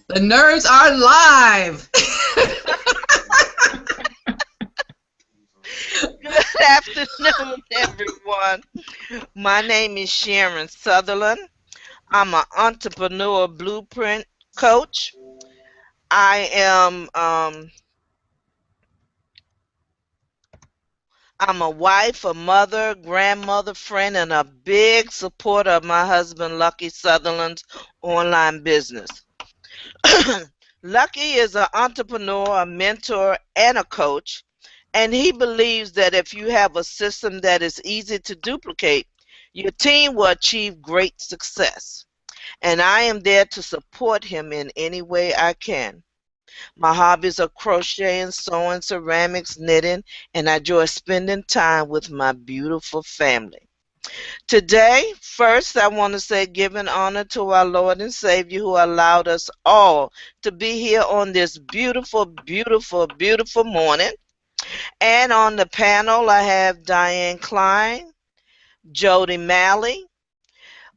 The nerds are live. Good afternoon, everyone. My name is Sharon Sutherland. I'm an entrepreneur blueprint coach. I am I'm a wife, a mother, grandmother, friend, and a big supporter of my husband Lucky Sutherland's online business. Lucky is an entrepreneur, a mentor, and a coach, and he believes that if you have a system that is easy to duplicate, your team will achieve great success. And I am there to support him in any way I can. My hobbies are crocheting, sewing, ceramics, knitting, and I enjoy spending time with my beautiful family. Today, first, I want to say giving honor to our Lord and Savior who allowed us all to be here on this beautiful, beautiful, beautiful morning. And on the panel, I have Diane Klein, Jody Malley,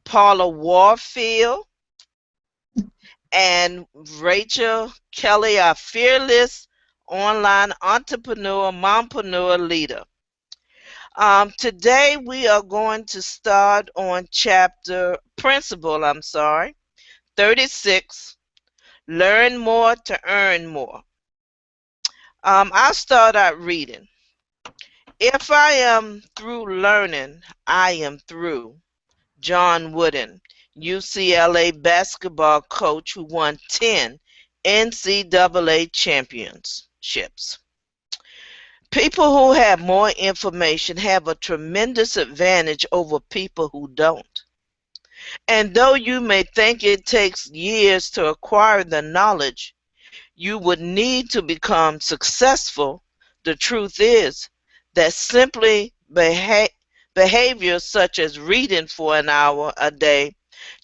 Paula Warfield, and Rachel Kelly, our fearless online entrepreneur, mompreneur leader. Today we are going to start on principle, 36, learn more to earn more. I'll start out reading. If I am through learning, I am through. John Wooden, UCLA basketball coach who won 10 NCAA championships. People who have more information have a tremendous advantage over people who don't. And though you may think it takes years to acquire the knowledge you would need to become successful, the truth is that simply behaviors such as reading for an hour a day,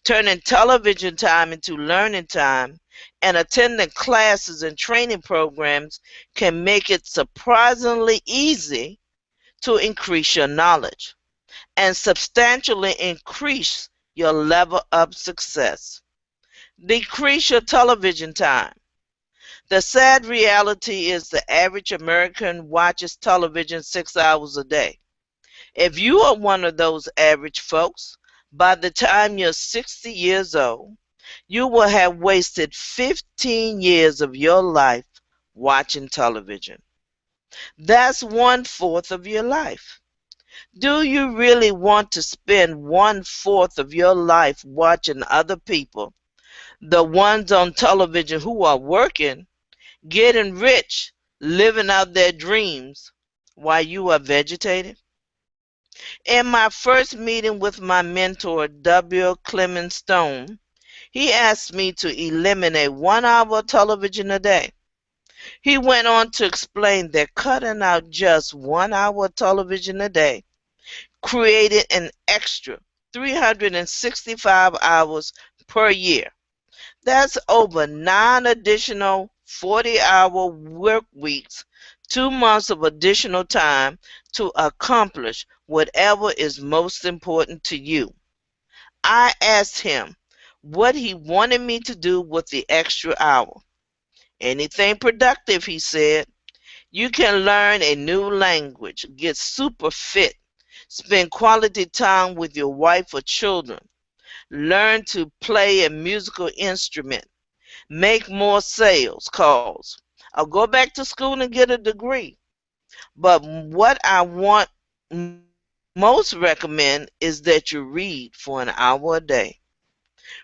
turning television time into learning time, and attending classes and training programs can make it surprisingly easy to increase your knowledge and substantially increase your level of success. Decrease your television time. The sad reality is the average American watches television 6 hours a day. If you are one of those average folks, by the time you're 60 years old, you will have wasted 15 years of your life watching television. That's 1/4 of your life. Do you really want to spend 1/4 of your life watching other people, the ones on television who are working, getting rich, living out their dreams, while you are vegetating? In my first meeting with my mentor, W. Clement Stone, he asked me to eliminate 1 hour of television a day. He went on to explain that cutting out just 1 hour of television a day created an extra 365 hours per year. That's over 9 additional 40-hour work weeks, 2 months of additional time to accomplish whatever is most important to you. I asked him what he wanted me to do with the extra hour. Anything productive, he said. You can learn a new language, get super fit, spend quality time with your wife or children, learn to play a musical instrument, make more sales calls, or go back to school and get a degree. But what I want most recommend is that you read for an hour a day.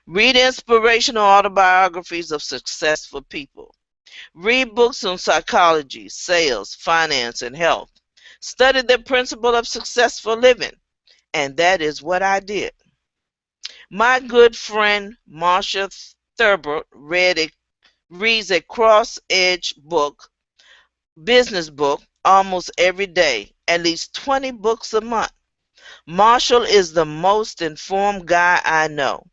Read inspirational autobiographies of successful people. Read books on psychology, sales, finance, and health. Study the principle of successful living. And that is what I did. My good friend Marcia Thurber reads a cross-edge business book, almost every day, at least 20 books a month. Marshall is the most informed guy I know.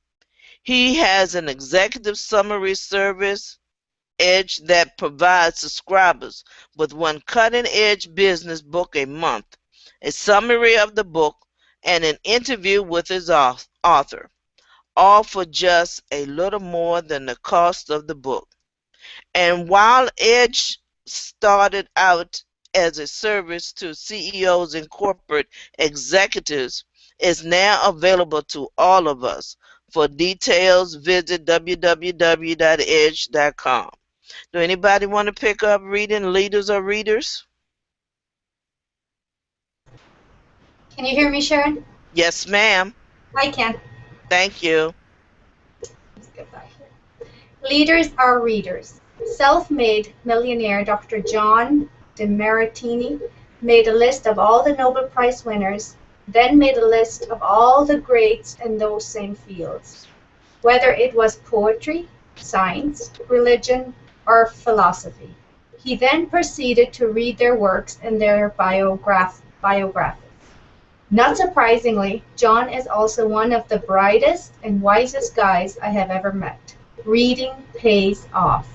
He has an executive summary service edge that provides subscribers with one cutting-edge business book a month, a summary of the book, and an interview with its author, all for just a little more than the cost of the book. And while Edge started out as a service to CEOs and corporate executives, it's now available to all of us. For details, visit www.edge.com. Do anybody want to pick up reading Leaders or Readers? Can you hear me, Sharon? Yes, ma'am. I can. Thank you. Let's get back here. Leaders are readers. Self-made millionaire Dr. John DeMaritini made a list of all the Nobel Prize winners, then made a list of all the greats in those same fields, whether it was poetry, science, religion, or philosophy. He then proceeded to read their works and their biographies. Not surprisingly, John is also one of the brightest and wisest guys I have ever met. Reading pays off.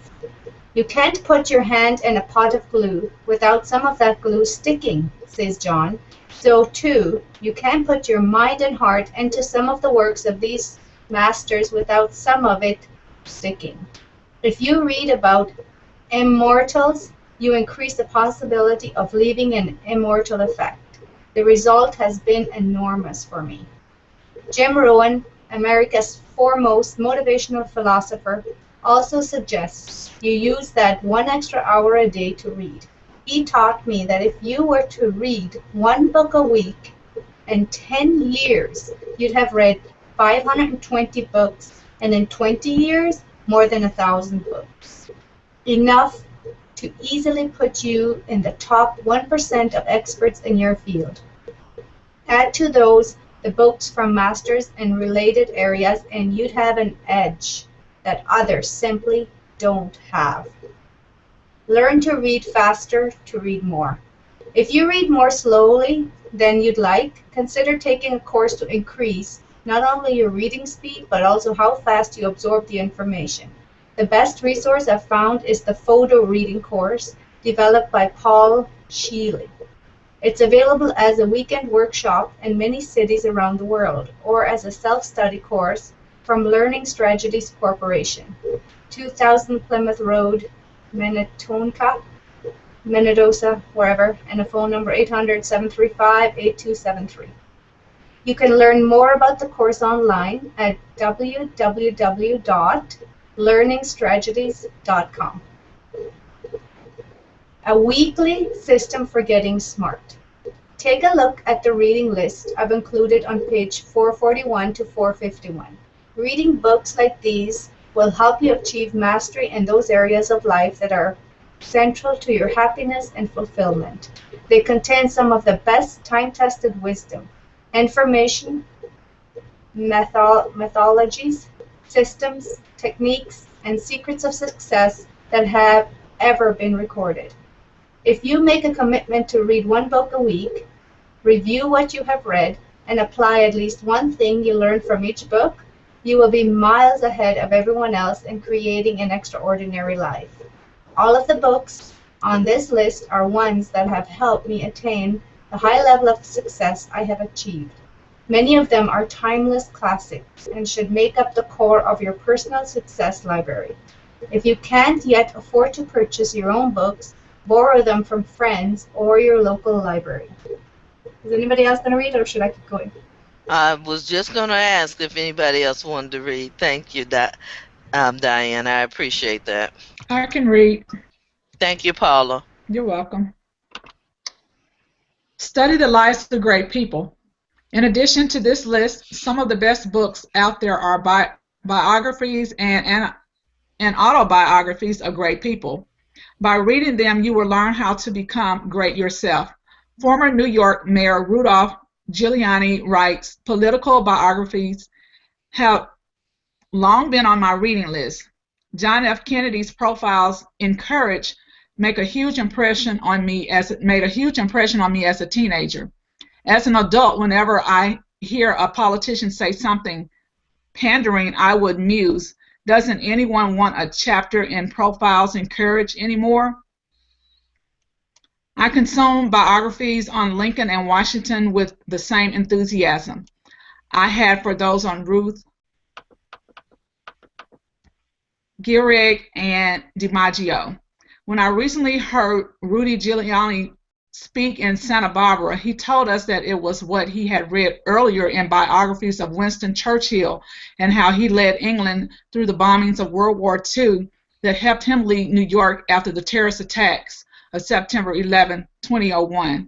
You can't put your hand in a pot of glue without some of that glue sticking, says John. So too, you can't put your mind and heart into some of the works of these masters without some of it sticking. If you read about immortals, you increase the possibility of leaving an immortal effect. The result has been enormous for me. Jim Rohn, America's foremost motivational philosopher, also suggests you use that 1 extra hour a day to read. He taught me that if you were to read one book a week, in 10 years, you'd have read 520 books, and in 20 years, more than 1,000 books. Enough to easily put you in the top 1% of experts in your field. Add to those the books from masters in related areas, and you'd have an edge that others simply don't have. Learn to read faster to read more. If you read more slowly than you'd like, consider taking a course to increase not only your reading speed, but also how fast you absorb the information. The best resource I've found is the photo reading course developed by Paul Sheely. It's available as a weekend workshop in many cities around the world, or as a self-study course from Learning Strategies Corporation, 2000 Plymouth Road, Minnetonka, wherever, and a phone number 800-735-8273. You can learn more about the course online at www.learningstrategies.com. A weekly system for getting smart. Take a look at the reading list I've included on page 441 to 451. Reading books like these will help you achieve mastery in those areas of life that are central to your happiness and fulfillment. They contain some of the best time-tested wisdom, information, methodologies, systems, techniques, and secrets of success that have ever been recorded. If you make a commitment to read one book a week, review what you have read, and apply at least one thing you learned from each book, you will be miles ahead of everyone else in creating an extraordinary life. All of the books on this list are ones that have helped me attain the high level of success I have achieved. Many of them are timeless classics and should make up the core of your personal success library. If you can't yet afford to purchase your own books, borrow them from friends or your local library. Is anybody else going to read, or should I keep going? I was just going to ask if anybody else wanted to read. Thank you, Diane. I appreciate that. I can read. Thank you, Paula. You're welcome. Study the lives of great people. In addition to this list, some of the best books out there are biographies and autobiographies of great people. By reading them, you will learn how to become great yourself. Former New York Mayor Rudolph Giuliani writes, political biographies have long been on my reading list. John F. Kennedy's profiles made a huge impression on me as a teenager. As an adult, whenever I hear a politician say something pandering, I would muse, doesn't anyone want a chapter in Profiles in Courage anymore? I consume biographies on Lincoln and Washington with the same enthusiasm I had for those on Ruth Gehrig, and DiMaggio. When I recently heard Rudy Giuliani speak in Santa Barbara, he told us that it was what he had read earlier in biographies of Winston Churchill and how he led England through the bombings of World War II that helped him lead New York after the terrorist attacks of September 11, 2001.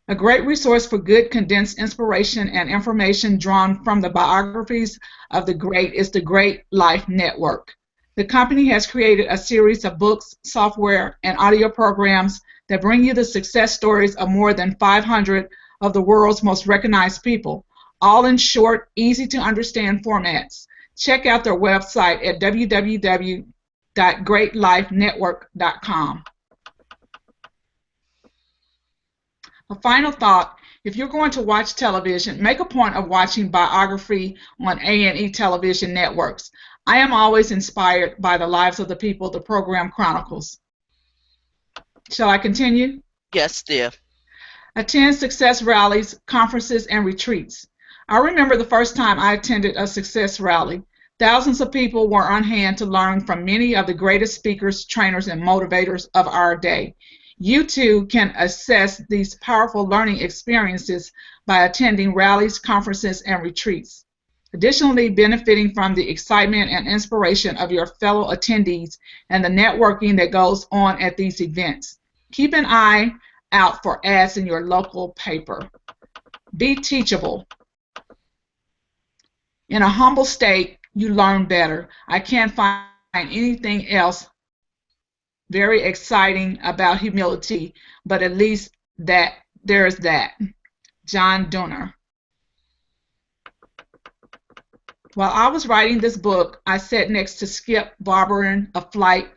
A great resource for good condensed inspiration and information drawn from the biographies of the great is the Great Life Network. The company has created a series of books, software, and audio programs that bring you the success stories of more than 500 of the world's most recognized people, all in short, easy-to-understand formats. Check out their website at www.greatlifenetwork.com. A final thought, if you're going to watch television, make a point of watching biography on A&E television networks. I am always inspired by the lives of the people the program chronicles. Shall I continue? Yes, dear. Attend success rallies, conferences, and retreats. I remember the first time I attended a success rally. Thousands of people were on hand to learn from many of the greatest speakers, trainers, and motivators of our day. You too can assess these powerful learning experiences by attending rallies, conferences, and retreats. Additionally, benefiting from the excitement and inspiration of your fellow attendees and the networking that goes on at these events. Keep an eye out for ads in your local paper. Be teachable. In a humble state, you learn better. I can't find anything else very exciting about humility, but at least that there's that. John Donner. While I was writing this book, I sat next to Skip barbering a flight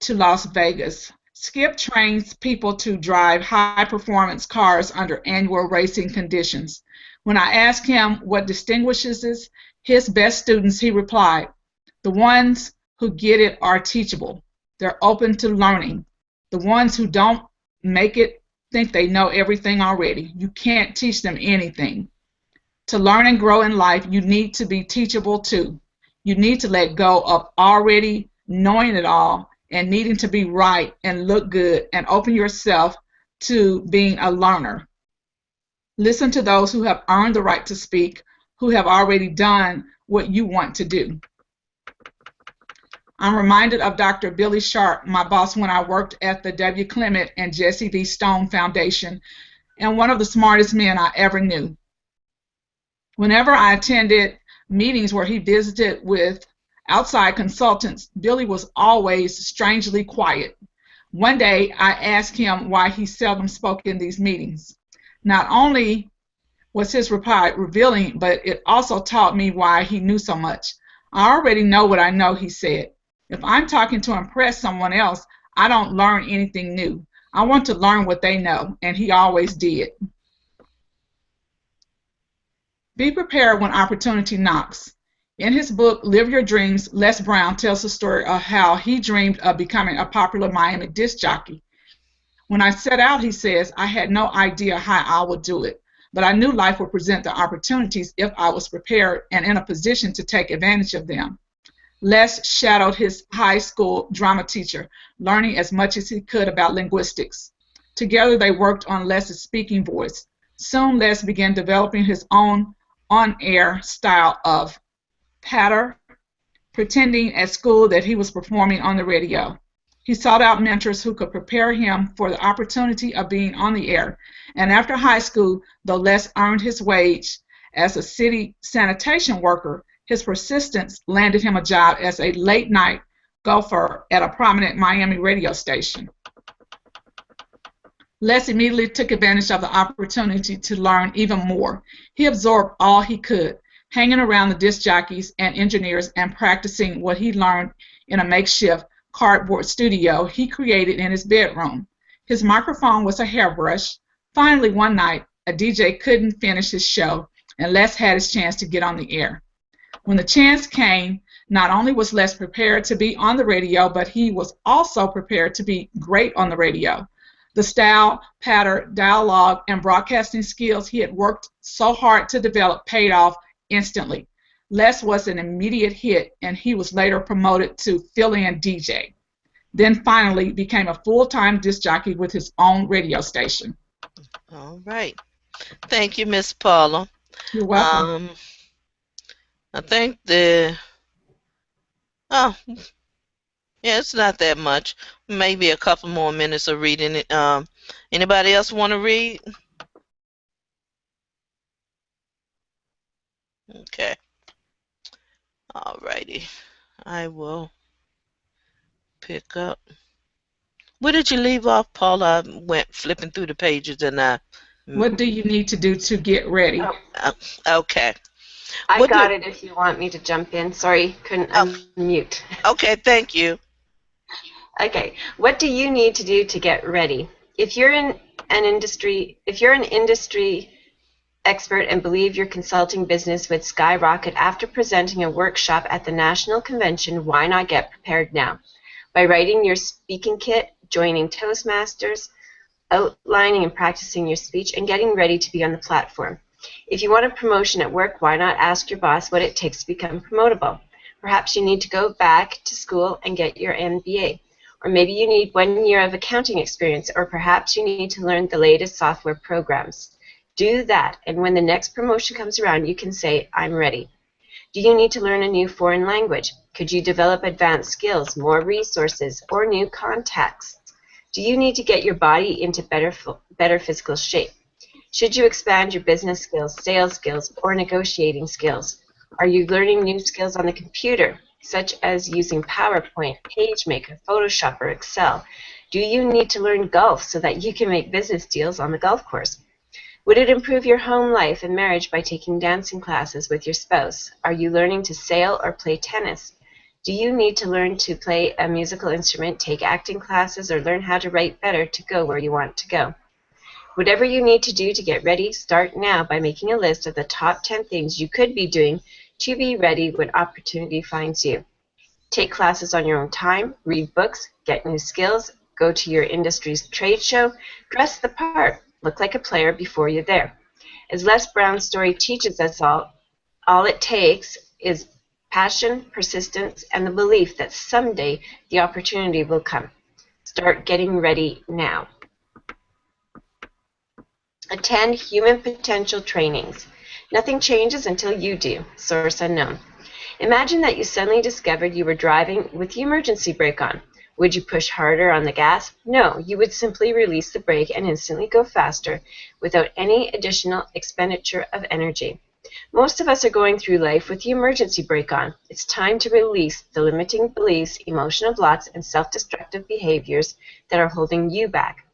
to Las Vegas. Skip trains people to drive high-performance cars under annual racing conditions. When I asked him what distinguishes his best students, he replied, "The ones who get it are teachable. They're open to learning. The ones who don't make it think they know everything already. You can't teach them anything. To learn and grow in life, you need to be teachable too. You need to let go of already knowing it all and needing to be right and look good and open yourself to being a learner. Listen to those who have earned the right to speak, who have already done what you want to do." I'm reminded of Dr. Billy Sharp, my boss when I worked at the W. Clement and Jesse V. Stone Foundation, and one of the smartest men I ever knew. Whenever I attended meetings where he visited with outside consultants, Billy was always strangely quiet. One day, I asked him why he seldom spoke in these meetings. Not only was his reply revealing, but it also taught me why he knew so much. "I already know what I know," he said. "If I'm talking to impress someone else, I don't learn anything new. I want to learn what they know," and he always did. Be prepared when opportunity knocks. In his book, Live Your Dreams, Les Brown tells the story of how he dreamed of becoming a popular Miami disc jockey. "When I set out," he says, "I had no idea how I would do it, but I knew life would present the opportunities if I was prepared and in a position to take advantage of them." Les shadowed his high school drama teacher, learning as much as he could about linguistics. Together they worked on Les's speaking voice. Soon Les began developing his own on-air style of patter, pretending at school that he was performing on the radio. He sought out mentors who could prepare him for the opportunity of being on the air. And after high school, though Les earned his wage as a city sanitation worker, his persistence landed him a job as a late-night gopher at a prominent Miami radio station. Les immediately took advantage of the opportunity to learn even more. He absorbed all he could, hanging around the disc jockeys and engineers and practicing what he learned in a makeshift cardboard studio he created in his bedroom. His microphone was a hairbrush. Finally, one night, a DJ couldn't finish his show, and Les had his chance to get on the air. When the chance came, not only was Les prepared to be on the radio, but he was also prepared to be great on the radio. The style, pattern, dialogue, and broadcasting skills he had worked so hard to develop paid off instantly. Les was an immediate hit, and he was later promoted to fill-in DJ. Then finally became a full-time disc jockey with his own radio station. All right. Thank you, Miss Paula. You're welcome. Um, I think the oh yeah, it's not that much. Maybe a couple more minutes of reading it. Anybody else want to read? Okay. All righty. I will pick up. Where did you leave off, Paula? I went flipping through the pages and I. What do you need to do to get ready? Oh, Okay. I What do? got it if you want me to jump in. Sorry, couldn't Oh, unmute. okay. Thank you. Okay, what do you need to do to get ready? If you're in if you're an industry expert and believe your consulting business would skyrocket after presenting a workshop at the national convention, why not get prepared now? By writing your speaking kit, joining Toastmasters, outlining and practicing your speech, and getting ready to be on the platform. If you want a promotion at work, why not ask your boss what it takes to become promotable? Perhaps you need to go back to school and get your MBA. Or maybe you need 1 year of accounting experience, or perhaps you need to learn the latest software programs. Do that, and when the next promotion comes around, you can say, I'm ready. Do you need to learn a new foreign language? Could you develop advanced skills, more resources, or new contacts? Do you need to get your body into better physical shape? Should you expand your business skills, sales skills, or negotiating skills? Are you learning new skills on the computer, such as using PowerPoint, PageMaker, Photoshop, or Excel? Do you need to learn golf so that you can make business deals on the golf course? Would it improve your home life and marriage by taking dancing classes with your spouse? Are you learning to sail or play tennis? Do you need to learn to play a musical instrument, take acting classes, or learn how to write better to go where you want to go? Whatever you need to do to get ready, start now by making a list of the top 10 things you could be doing to be ready when opportunity finds you. Take classes on your own time, read books, get new skills, go to your industry's trade show, dress the part, look like a player before you're there. As Les Brown's story teaches us all it takes is passion, persistence, and the belief that someday the opportunity will come. Start getting ready now. Attend human potential trainings. Nothing changes until you do. Source unknown. Imagine that you suddenly discovered you were driving with the emergency brake on. Would you push harder on the gas? No, you would simply release the brake and instantly go faster without any additional expenditure of energy. Most of us are going through life with the emergency brake on. It's time to release the limiting beliefs, emotional blocks, and self-destructive behaviors that are holding you back.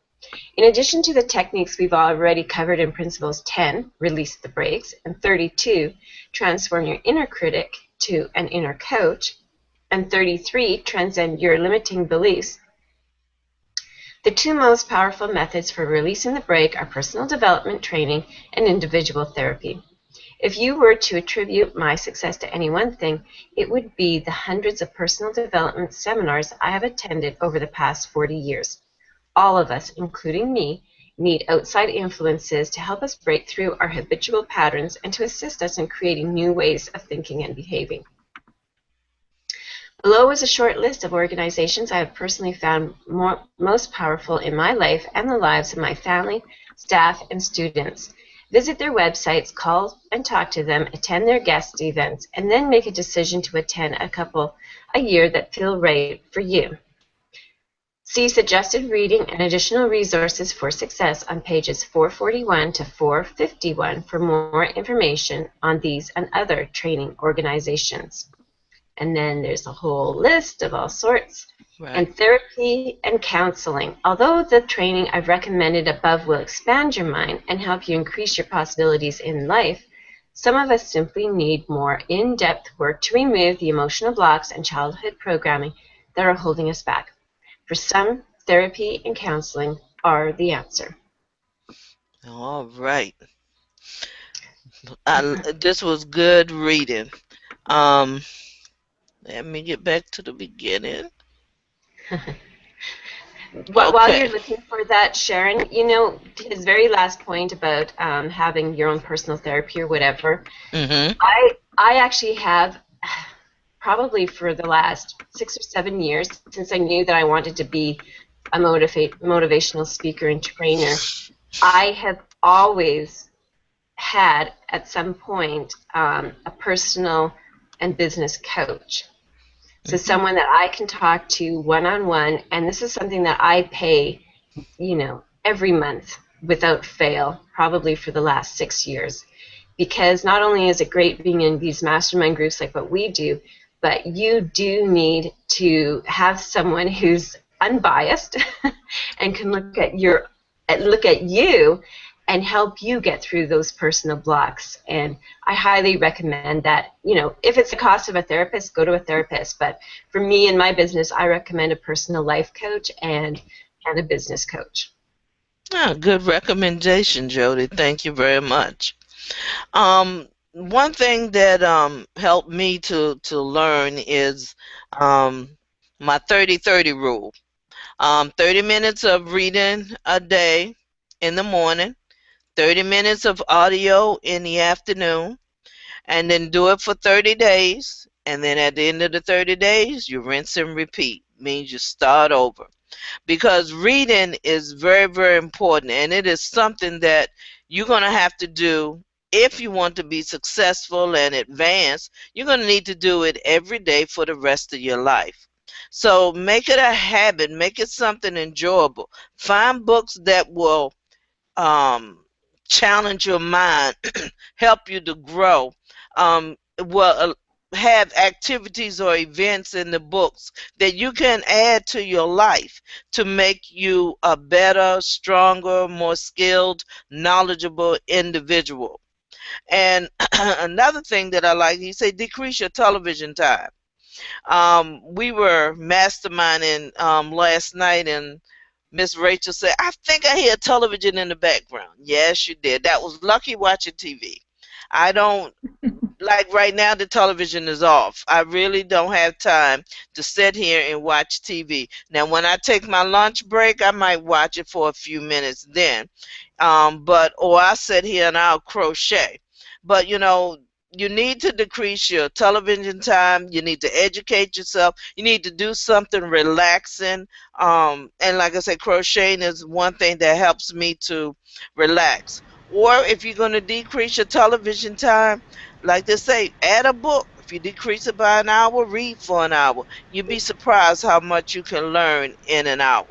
In addition to the techniques we've already covered in Principles 10, Release the Brakes, and 32, Transform your inner critic to an inner coach, and 33, Transcend your limiting beliefs, the two most powerful methods for releasing the brake are personal development training and individual therapy. If you were to attribute my success to any one thing, it would be the hundreds of personal development seminars I have attended over the past 40 years. All of us, including me, need outside influences to help us break through our habitual patterns and to assist us in creating new ways of thinking and behaving. Below is a short list of organizations I have personally found most powerful in my life and the lives of my family, staff, and students. Visit their websites, call and talk to them, attend their guest events, and then make a decision to attend a couple a year that feel right for you. See suggested reading and additional resources for success on pages 441 to 451 for more information on these and other training organizations. And then there's a whole list of all sorts. Right. And therapy and counseling. Although the training I've recommended above will expand your mind and help you increase your possibilities in life, some of us simply need more in-depth work to remove the emotional blocks and childhood programming that are holding us back. For some, therapy and counseling are the answer. All right. This was good reading. Let me get back to the beginning. While you're Okay. looking for that, Sharon, you know, his very last point about having your own personal therapy or whatever, Mhm. I actually have probably for the last 6 or 7 years since I knew that I wanted to be a motivational speaker and trainer. I have always had at some point a personal and business coach. So Mhm. someone that I can talk to one-on-one, and this is something that I pay, you know, every month without fail, probably for the last 6 years. Because not only is it great being in these mastermind groups like what we do, but you do need to have someone who's unbiased and can look at you and help you get through those personal blocks. And I highly recommend that, you know, if it's the cost of a therapist, go to a therapist. But for me and my business, I recommend a personal life coach and a business coach. Ah, good recommendation, Jody. Thank you very much. One thing that helped me to learn is um my 30-30 rule. 30 minutes of reading a day in the morning, 30 minutes of audio in the afternoon, and then do it for 30 days. And then at the end of the 30 days, you rinse and repeat. Means you start over. Because reading is very, very important, and it is something that you're going to have to do if you want to be successful and advance. You're going to need to do it every day for the rest of your life. So make it a habit, make it something enjoyable. Find books that will um, challenge your mind, help you to grow. Well, have activities or events in the books that you can add to your life to make you a better, stronger, more skilled, knowledgeable individual. And another thing that I like, he said, decrease your television time. We were masterminding last night, and Miss Rachel said, I think I hear television in the background. Yes, you did. That was Lucky watching TV. I don't like right now the television is off. I really don't have time to sit here and watch TV. Now when I take my lunch break, I might watch it for a few minutes then. But or I sit here and I'll crochet. But you know, you need to decrease your television time. You need to educate yourself. You need to do something relaxing. And like I said, crocheting is one thing that helps me to relax. Or if you're going to decrease your television time, like they say, add a book. If you decrease it by an hour, read for an hour. You'd be surprised how much you can learn in an hour.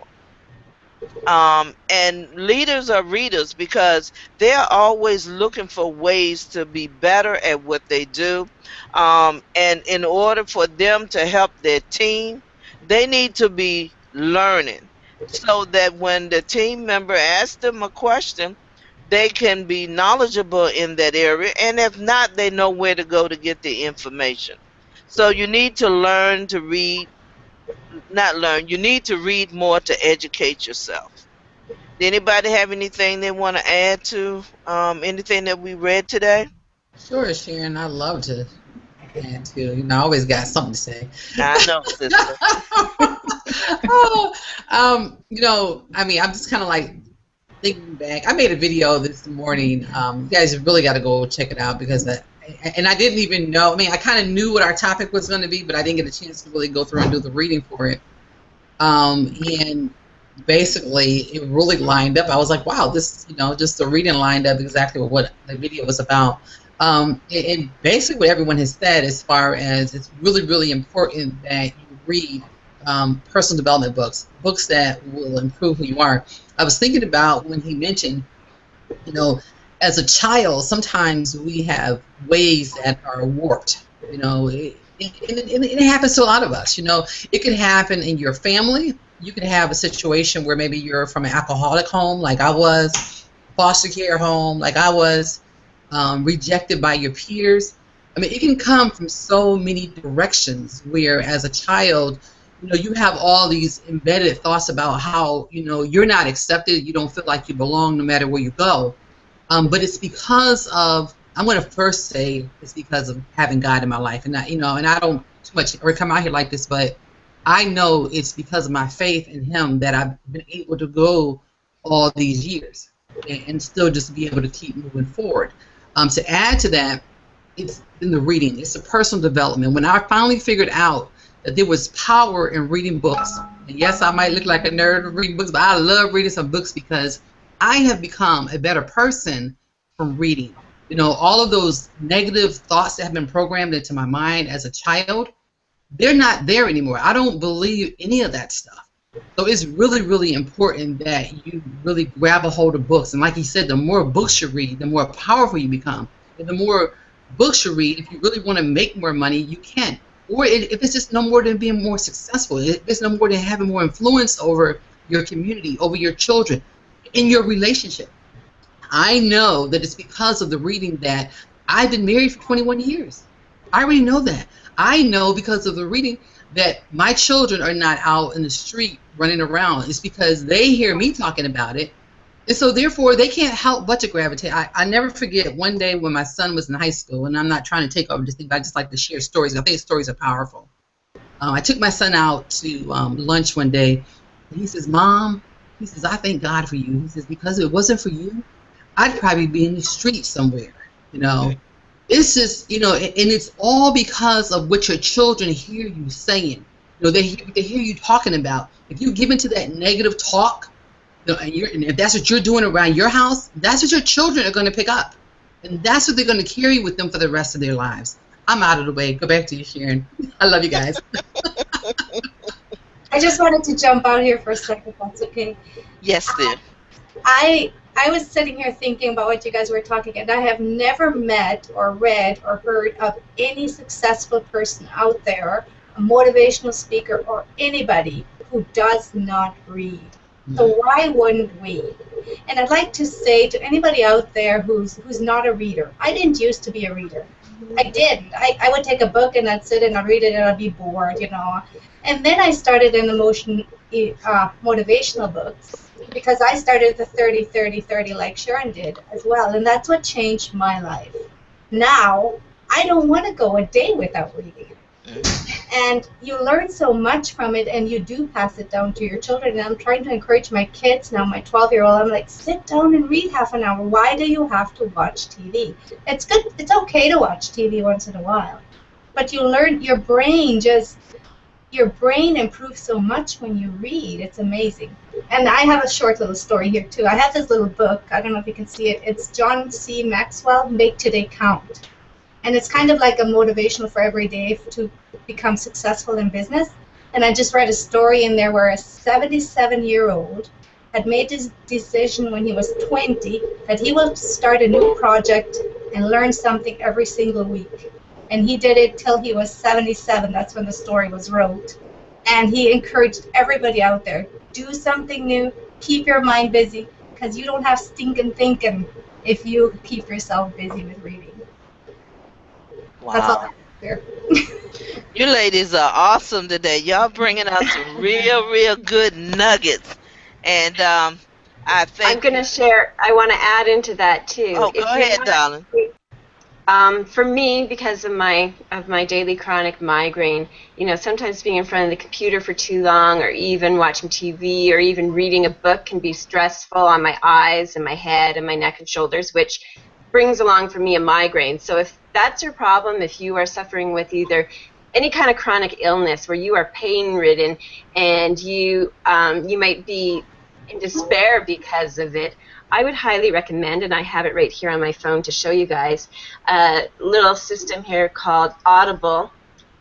And leaders are readers because they're always looking for ways to be better at what they do. And in order for them to help their team, they need to be learning so that when the team member asks them a question, they can be knowledgeable in that area. And if not, they know where to go to get the information. So you need to learn to read, not learn, you need to read more to educate yourself. Did anybody have anything they want to add to anything that we read today? Sure, Sharon. I love to add to. I always got something to say. I know, sister. Oh, I mean, I'm just kind of like thinking back. I made a video this morning. You guys really got to go check it out because and I didn't even know. I mean, I kind of knew what our topic was going to be, but I didn't get a chance to really go through and do the reading for it. And basically, it really lined up. I was like, wow, this, just the reading lined up exactly with what the video was about. And basically, what everyone has said, as far as it's really, really important that you read personal development books, books that will improve who you are. I was thinking about when he mentioned, you know, as a child, sometimes we have ways that are warped. It happens to a lot of us. It can happen in your family. You can have a situation where maybe you're from an alcoholic home, like I was, foster care home, like I was, rejected by your peers. I mean, it can come from so many directions where, as a child, you have all these embedded thoughts about how, you're not accepted, you don't feel like you belong no matter where you go. But it's because of, I'm going to first say it's because of having God in my life. And I don't too much ever come out here like this, but I know it's because of my faith in Him that I've been able to go all these years and still just be able to keep moving forward. To add to that, it's in the reading. It's the personal development. When I finally figured out that there was power in reading books, and yes, I might look like a nerd reading books, but I love reading some books because I have become a better person from reading. You know, all of those negative thoughts that have been programmed into my mind as a child, they're not there anymore. I don't believe any of that stuff. So it's really, really important that you really grab a hold of books. And like he said, the more books you read, the more powerful you become. And the more books you read, if you really want to make more money, you can. Or if it's just no more than being more successful, if it's no more than having more influence over your community, over your children, in your relationship. I know that it's because of the reading that I've been married for 21 years. I already know that. I know because of the reading that my children are not out in the street running around. It's because they hear me talking about it. And so therefore they can't help but to gravitate. I never forget one day when my son was in high school, and I'm not trying to take over this thing, but I just like to share stories. I think stories are powerful. I took my son out to lunch one day, and he says, Mom, he says, I thank God for you. He says, because if it wasn't for you, I'd probably be in the street somewhere, you know. It's just, you know, and it's all because of what your children hear you saying. You know, they hear you talking about. If you give into that negative talk, you know, and if that's what you're doing around your house, that's what your children are going to pick up. And that's what they're going to carry with them for the rest of their lives. I'm out of the way. Go back to you, Sharon. I love you guys. I just wanted to jump out here for a second, if that's okay. Yes, dear. I was sitting here thinking about what you guys were talking, and I have never met or read or heard of any successful person out there, a motivational speaker or anybody who does not read. So why wouldn't we? And I'd like to say to anybody out there who's not a reader, I didn't used to be a reader. I didn't. I would take a book and I'd sit and I'd read it and I'd be bored, you know. And then I started in the motivational books because I started the 30-30-30 like Sharon did as well. And that's what changed my life. Now, I don't want to go a day without reading it. And you learn so much from it, and you do pass it down to your children. And I'm trying to encourage my kids now, my 12-year-old, I'm like, sit down and read half an hour. Why do you have to watch TV? It's good. It's okay to watch TV once in a while. But you learn, your brain improves so much when you read. It's amazing. And I have a short little story here, too. I have this little book. I don't know if you can see it. It's John C. Maxwell, Make Today Count. And it's kind of like a motivational for every day to become successful in business. And I just read a story in there where a 77-year-old had made his decision when he was 20 that he will start a new project and learn something every single week. And he did it till he was 77. That's when the story was wrote. And he encouraged everybody out there, do something new, keep your mind busy, because you don't have stinking thinking if you keep yourself busy with reading. Wow. That's all I have here. You ladies are awesome today. Y'all bringing out some real good nuggets. And I think I'm going to share. I want to add into that too. Oh, go ahead, darling. For me, because of my daily chronic migraine, you know, sometimes being in front of the computer for too long, or even watching TV, or even reading a book can be stressful on my eyes and my head and my neck and shoulders, which brings along for me a migraine. So if that's your problem, if you are suffering with either any kind of chronic illness where you are pain-ridden and you might be in despair because of it, I would highly recommend, and I have it right here on my phone to show you guys, a little system here called Audible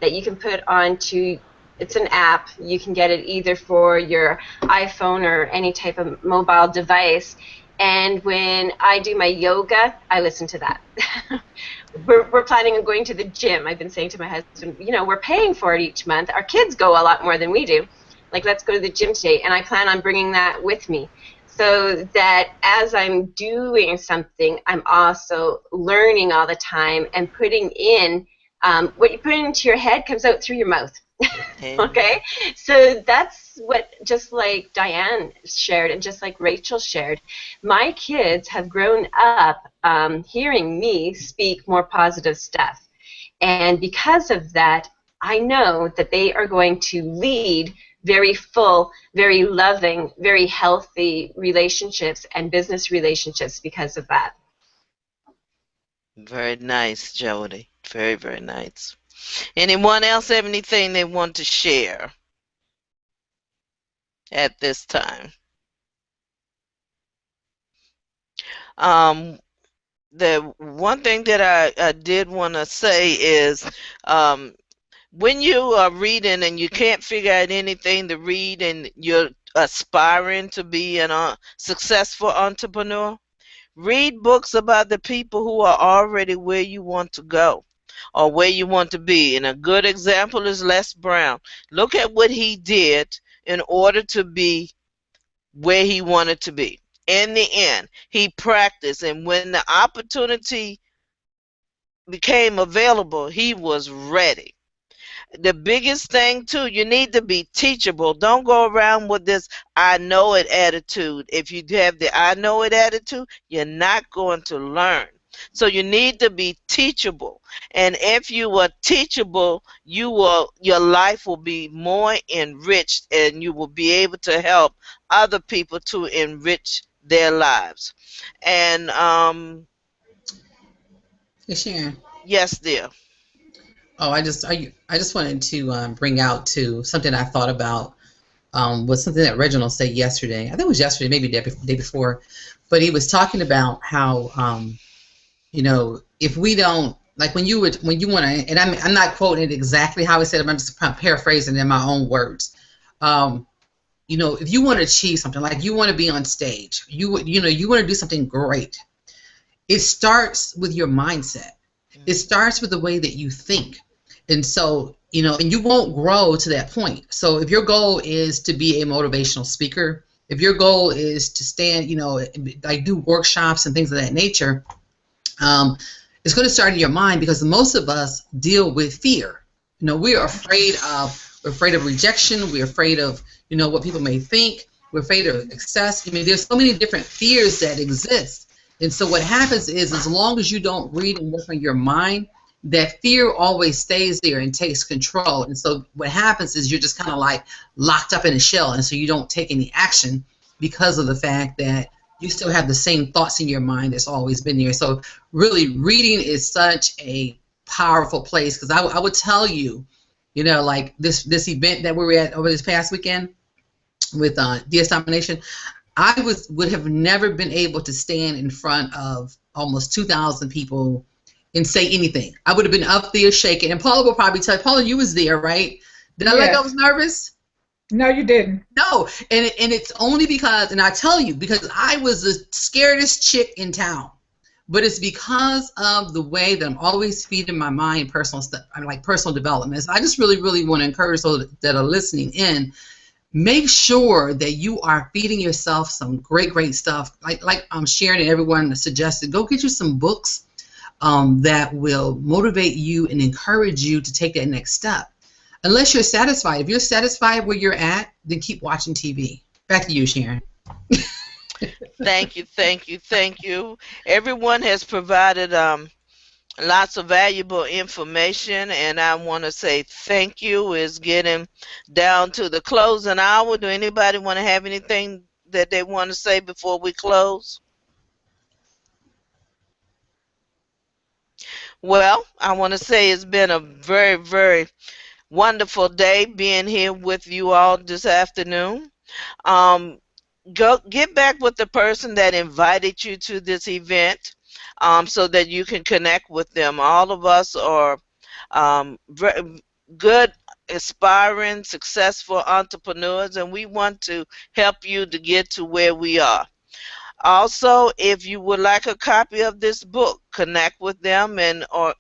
that you can put onto, it's an app. You can get it either for your iPhone or any type of mobile device. And when I do my yoga, I listen to that. We're planning on going to the gym. I've been saying to my husband, you know, we're paying for it each month. Our kids go a lot more than we do. Like, let's go to the gym today. And I plan on bringing that with me so that as I'm doing something, I'm also learning all the time and putting in, what you put into your head comes out through your mouth. Okay, so that's what, just like Diane shared and just like Rachel shared, my kids have grown up hearing me speak more positive stuff, and because of that, I know that they are going to lead very full, very loving, very healthy relationships and business relationships because of that. Very nice, Jody. Very, very nice. Anyone else have anything they want to share at this time? Um, the one thing that I did want to say is um, when you are reading and you can't figure out anything to read and you're aspiring to be a successful entrepreneur, read books about the people who are already where you want to go or where you want to be. And a good example is Les Brown. Look at what he did in order to be where he wanted to be. In the end, he practiced, and when the opportunity became available, he was ready. The biggest thing too, you need to be teachable. Don't go around with this I know it attitude. If you have the I know it attitude, you're not going to learn. So you need to be teachable. And if you are teachable, your life will be more enriched and you will be able to help other people to enrich their lives. And Hey, Sharon. yes, dear. Oh, I just wanted to bring out too something I thought about was something that Reginald said yesterday. I think it was yesterday, maybe the day before, but he was talking about how if we don't like when you want to, and I'm not quoting it exactly how he said it, I'm just paraphrasing in my own words. If you want to achieve something, like you want to be on stage, you want to do something great. It starts with your mindset. It starts with the way that you think. And so, and you won't grow to that point. So if your goal is to be a motivational speaker, if your goal is to stand, like do workshops and things of that nature, it's going to start in your mind, because most of us deal with fear. We're afraid of rejection. We're afraid of, what people may think. We're afraid of success. I mean, there's so many different fears that exist. And so what happens is, as long as you don't read and work on your mind, that fear always stays there and takes control. And so what happens is you're just kind of like locked up in a shell. And so you don't take any action because of the fact that you still have the same thoughts in your mind that's always been there. So really, reading is such a powerful place, because I would tell you, like this event that we were at over this past weekend with DS Domination, I would have never been able to stand in front of almost 2,000 people and say anything. I would have been up there shaking. And Paula will probably tell you, Paula, you was there, right? Did I look like I was nervous? No, you didn't. No, and it's only because, and I tell you, because I was the scaredest chick in town. But it's because of the way that I'm always feeding my mind personal stuff. I mean, like personal development. So I just really, really want to encourage those that are listening in. Make sure that you are feeding yourself some great, great stuff. Like Sharon and everyone suggested, go get you some books that will motivate you and encourage you to take that next step. Unless you're satisfied. If you're satisfied where you're at, then keep watching TV. Back to you, Sharon. Thank you, thank you, thank you. Everyone has provided lots of valuable information, and I want to say thank you. It's getting down to the closing hour. Do anybody want to have anything that they want to say before we close? Well, I want to say it's been a very, very wonderful day being here with you all this afternoon. Um, Go get back with the person that invited you to this event, so that you can connect with them. All of us are good, aspiring, successful entrepreneurs, and we want to help you to get to where we are. Also, if you would like a copy of this book, connect with them, or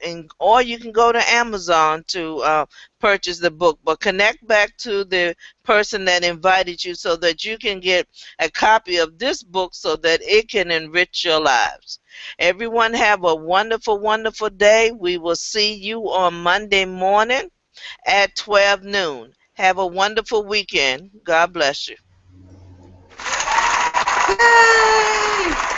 you can go to Amazon to purchase the book. But connect back to the person that invited you so that you can get a copy of this book so that it can enrich your lives. Everyone have a wonderful, wonderful day. We will see you on Monday morning at 12 noon. Have a wonderful weekend. God bless you. Yay!